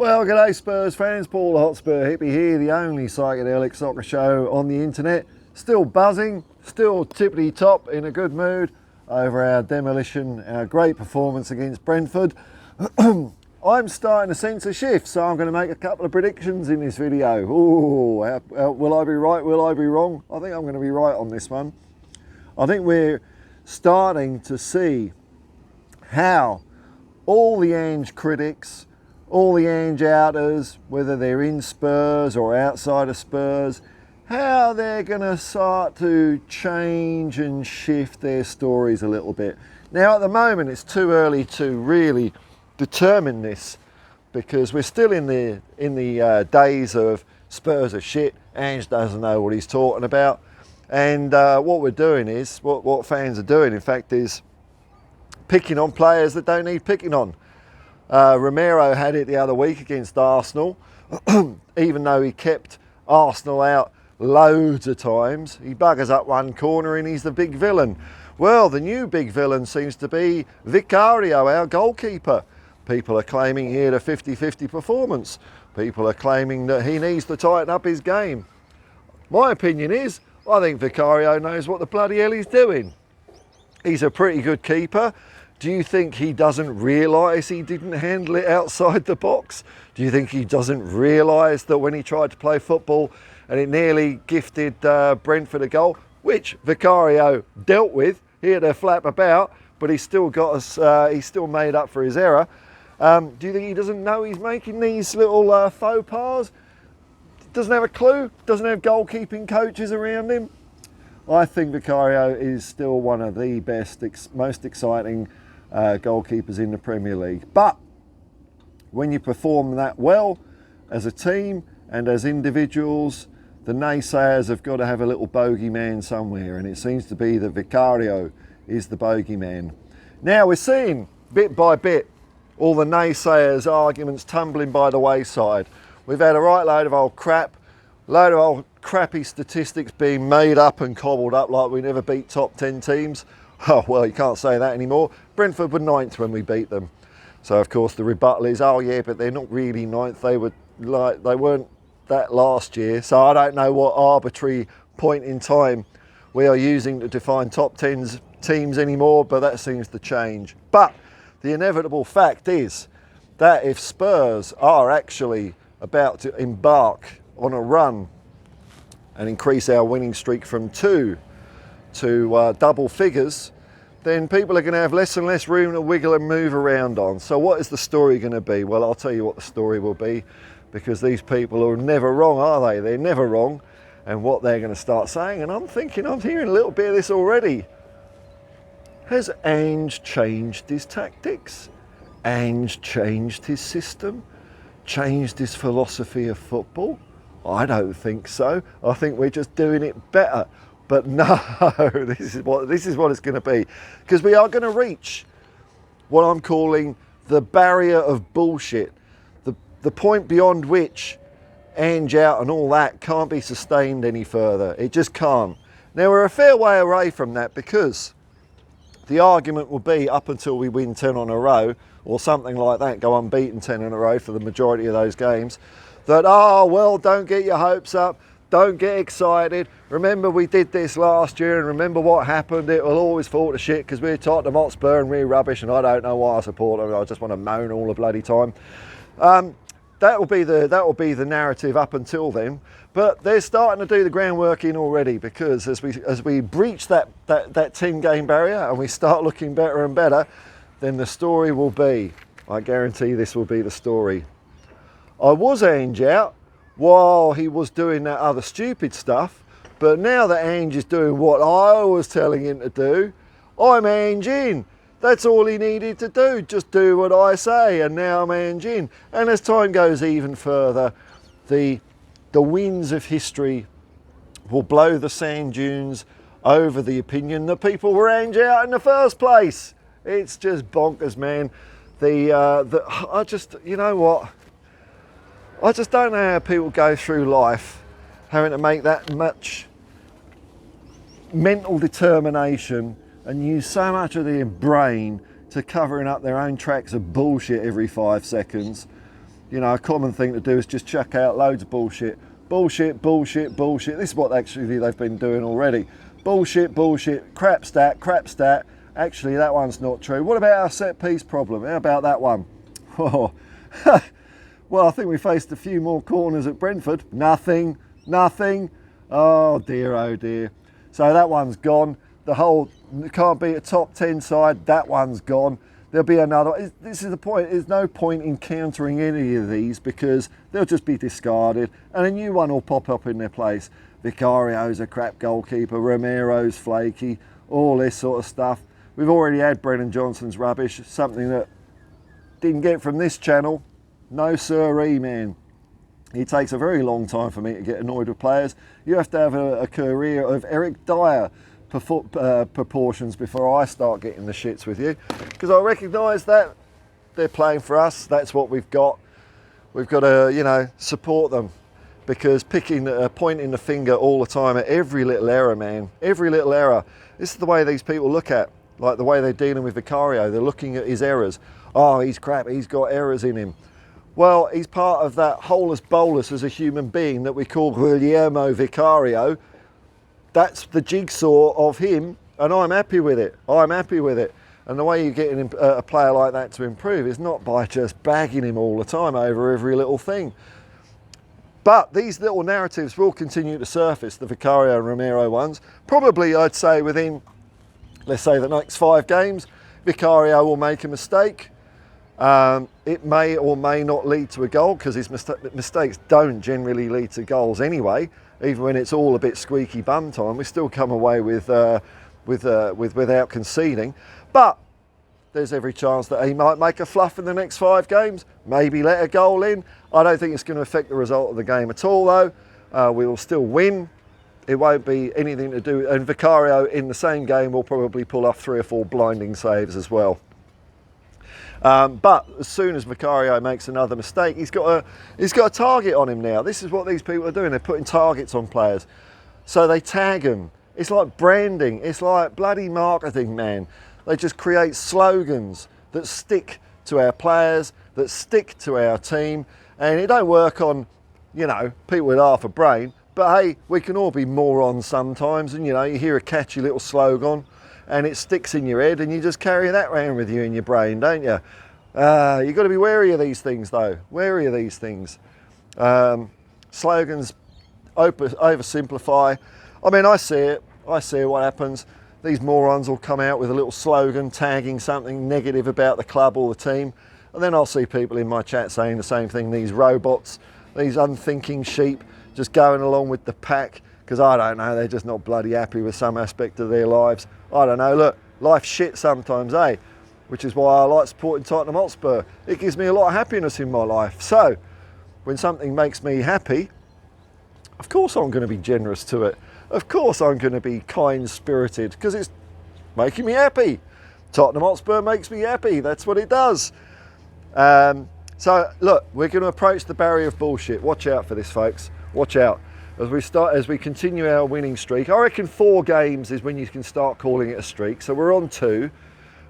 Well, g'day Spurs fans, Paul the Hotspur hippie here, the only psychedelic soccer show on the internet. Still buzzing, still tippity top, in a good mood over our demolition, our great performance against Brentford. I'm starting to sense a shift, so I'm going to make a couple of predictions in this video. Ooh, will I be right, will I be wrong? I think I'm going to be right on this one. I think we're starting to see how all the Ange critics, all the Ange outers, whether they're in Spurs or outside of Spurs, how they're going to start to change and shift their stories a little bit. Now at the moment it's too early to really determine this, because we're still in the days of Spurs are shit, Ange doesn't know what he's talking about, and what we're doing is, what fans are doing in fact, is picking on players that don't need picking on. Romero had it the other week against Arsenal. Even though he kept Arsenal out loads of times, he buggers up one corner and he's the big villain. Well, the new big villain seems to be Vicario, our goalkeeper. People are claiming he had a 50-50 performance. People are claiming that he needs to tighten up his game. My opinion is, I think Vicario knows what the bloody hell he's doing. He's a pretty good keeper. Do you think he doesn't realise he didn't handle it outside the box? Do you think he doesn't realise that when he tried to play football and it nearly gifted Brentford a goal, which Vicario dealt with, he had to flap about, but he still got us. He still made up for his error. Do you think he doesn't know he's making these little faux pas? Doesn't have a clue? Doesn't have goalkeeping coaches around him? I think Vicario is still one of the best, most exciting goalkeepers in the Premier League. But when you perform that well as a team and as individuals, the naysayers have got to have a little bogeyman somewhere, and it seems to be that Vicario is the bogeyman. Now we're seeing, bit by bit, all the naysayers' arguments tumbling by the wayside. We've had a right load of old crap, load of old crappy statistics being made up and cobbled up like we never beat top 10 teams. Oh, well, you can't say that anymore. Brentford were 9th when we beat them. So, of course, the rebuttal is, oh, yeah, but they're not really 9th. They weren't that last year. So I don't know what arbitrary point in time we are using to define top 10 teams anymore, but that seems to change. But the inevitable fact is that if Spurs are actually about to embark on a run and increase our winning streak from 2 to double figures, then people are going to have less and less room to wiggle and move around on. So what is the story going to be? Well, I'll tell you what the story will be, because these people are never wrong, are they? They're never wrong. And what they're going to start saying, and I'm hearing a little bit of this already. Has Ange changed his tactics? Ange changed his system? Changed his philosophy of football? I don't think so. I think we're just doing it better. But no, this is what it's going to be, because we are going to reach what I'm calling the barrier of bullshit, the point beyond which Ange out and all that can't be sustained any further. It just can't. Now we're a fair way away from that, because the argument will be, up until we win 10 on a row or something like that, go unbeaten 10 in a row for the majority of those games, that, oh, well, don't get your hopes up, don't get excited, remember we did this last year and remember what happened, it will always fall to shit because we're Tottenham Hotspur and we're rubbish and I don't know why I support them, I just want to moan all the bloody time. That will be the narrative up until then, but they're starting to do the groundwork in already, because as we breach that 10 game barrier and we start looking better and better, then the story will be, I guarantee this will be the story. I was Ange out while he was doing that other stupid stuff, but now that Ange is doing what I was telling him to do, I'm Ange in. That's all he needed to do, just do what I say, and now I'm Ange in. And as time goes even further, the winds of history will blow the sand dunes over the opinion that people were Ange out in the first place. It's just bonkers, man. I just, you know what? I just don't know how people go through life having to make that much mental determination and use so much of their brain to covering up their own tracks of bullshit every 5 seconds. You know, a common thing to do is just chuck out loads of bullshit. Bullshit, bullshit, bullshit. This is what actually they've been doing already. Bullshit, bullshit, crap stat, crap stat. Actually, that one's not true. What about our set piece problem? How about that one? Oh, well, I think we faced a few more corners at Brentford. Nothing, nothing. Oh dear, oh dear. So that one's gone. The whole can't be a top 10 side. That one's gone. There'll be another. This is the point. There's no point in countering any of these because they'll just be discarded and a new one will pop up in their place. Vicario's a crap goalkeeper. Romero's flaky. All this sort of stuff. We've already had Brennan Johnson's rubbish. Something that didn't get from this channel. No siree, man. It takes a very long time for me to get annoyed with players. You have to have a career of Eric Dyer proportions before I start getting the shits with you, because I recognise that they're playing for us. That's what we've got. We've got to, you know, support them, because pointing the finger all the time at every little error, man, every little error. This is the way these people look at, like the way they're dealing with Vicario. They're looking at his errors. Oh, he's crap. He's got errors in him. Well, he's part of that holus bolus as a human being that we call Guillermo Vicario. That's the jigsaw of him, and I'm happy with it. I'm happy with it. And the way you get a player like that to improve is not by just bagging him all the time over every little thing. But these little narratives will continue to surface, the Vicario and Romero ones. Probably, I'd say, within, let's say, the next 5 games, Vicario will make a mistake. It may or may not lead to a goal, because his mistakes don't generally lead to goals anyway. Even when it's all a bit squeaky bum time, we still come away without conceding. But there's every chance that he might make a fluff in the next 5 games, maybe let a goal in. I don't think it's going to affect the result of the game at all, though. We will still win. It won't be anything to do, and Vicario in the same game will probably pull off 3 or 4 blinding saves as well. But as soon as Vicario makes another mistake, he's got a target on him now. This is what these people are doing. They're putting targets on players. So they tag them. It's like branding. It's like bloody marketing, man. They just create slogans that stick to our players, that stick to our team. And it don't work on, you know, people with half a brain. But hey, we can all be morons sometimes. And, you know, you hear a catchy little slogan and it sticks in your head, and you just carry that around with you in your brain, don't you? You've got to be wary of these things, though. Wary of these things. Slogans oversimplify. I mean, I see it. I see what happens. These morons will come out with a little slogan tagging something negative about the club or the team, and then I'll see people in my chat saying the same thing. These robots, these unthinking sheep, just going along with the pack. Because I don't know, they're just not bloody happy with some aspect of their lives. I don't know, look, life's shit sometimes, eh? Which is why I like supporting Tottenham Hotspur. It gives me a lot of happiness in my life. So, when something makes me happy, of course I'm going to be generous to it. Of course I'm going to be kind-spirited, because it's making me happy. Tottenham Hotspur makes me happy, that's what it does. So, look, we're going to approach the barrier of bullshit. Watch out for this, folks. Watch out. As we continue our winning streak, I reckon 4 games is when you can start calling it a streak. So we're on 2.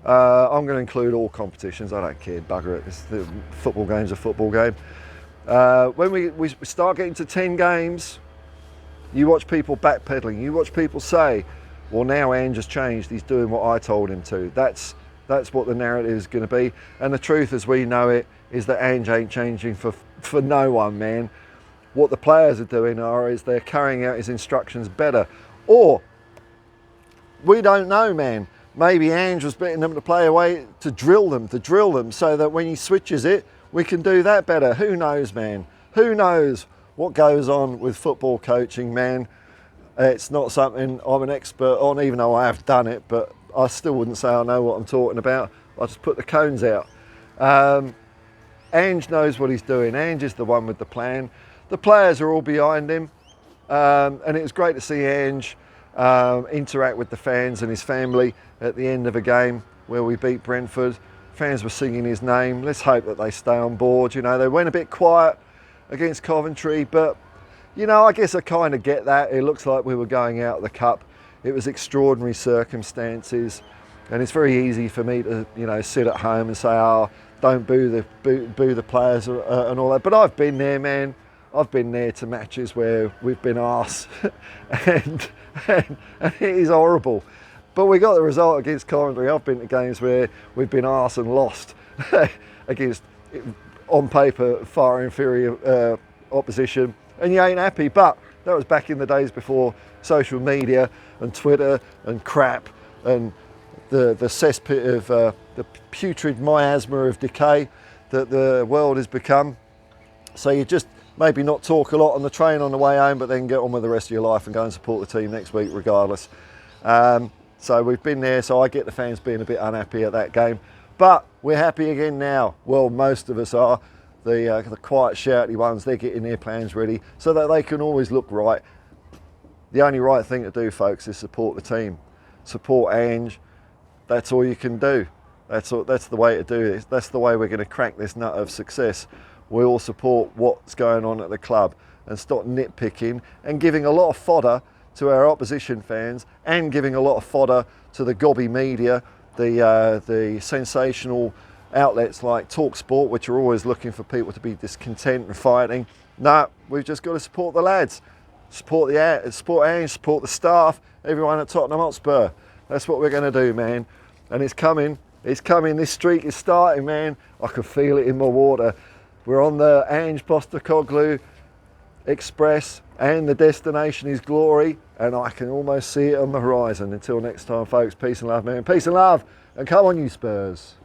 I'm going to include all competitions. I don't care, bugger it. The football game's a football game. When we start getting to 10 games, you watch people backpedaling. You watch people say, well, now Ange has changed. He's doing what I told him to. That's what the narrative is going to be. And the truth as we know it is that Ange ain't changing for no one, man. What the players are doing is they're carrying out his instructions better. Or, we don't know, man. Maybe Ange was betting them to play away to drill them so that when he switches it, we can do that better. Who knows, man? Who knows what goes on with football coaching, man? It's not something I'm an expert on, even though I have done it, but I still wouldn't say I know what I'm talking about. I just put the cones out. Ange knows what he's doing. Ange is the one with the plan. The players are all behind him, and it was great to see Ange interact with the fans and his family at the end of a game where we beat Brentford. Fans were singing his name. Let's hope that they stay on board. You know, they went a bit quiet against Coventry, but, you know, I guess I kind of get that. It looks like we were going out of the cup. It was extraordinary circumstances, and it's very easy for me to, you know, sit at home and say, oh, don't boo the players and all that. But I've been there, man. I've been there to matches where we've been arse and it is horrible. But we got the result against Coventry. I've been to games where we've been arse and lost against, on paper, far inferior opposition, and you ain't happy. But that was back in the days before social media and Twitter and crap and the cesspit of the putrid miasma of decay that the world has become. So you just maybe not talk a lot on the train on the way home, but then get on with the rest of your life and go and support the team next week regardless. So we've been there, so I get the fans being a bit unhappy at that game. But we're happy again now. Well, most of us are. The quiet, shouty ones, they're getting their plans ready so that they can always look right. The only right thing to do, folks, is support the team. Support Ange. That's all you can do. That's the way to do this. That's the way we're going to crack this nut of success. We all support what's going on at the club and stop nitpicking and giving a lot of fodder to our opposition fans and giving a lot of fodder to the gobby media, the sensational outlets like TalkSport, which are always looking for people to be discontent and fighting. No, we've just got to support the lads, support Ange, support the staff, everyone at Tottenham Hotspur. That's what we're going to do, man. And it's coming. It's coming. This streak is starting, man. I can feel it in my water. We're on the Ange Postecoglou Express and the destination is glory, and I can almost see it on the horizon. Until next time, folks, peace and love, man. Peace and love, and come on, you Spurs.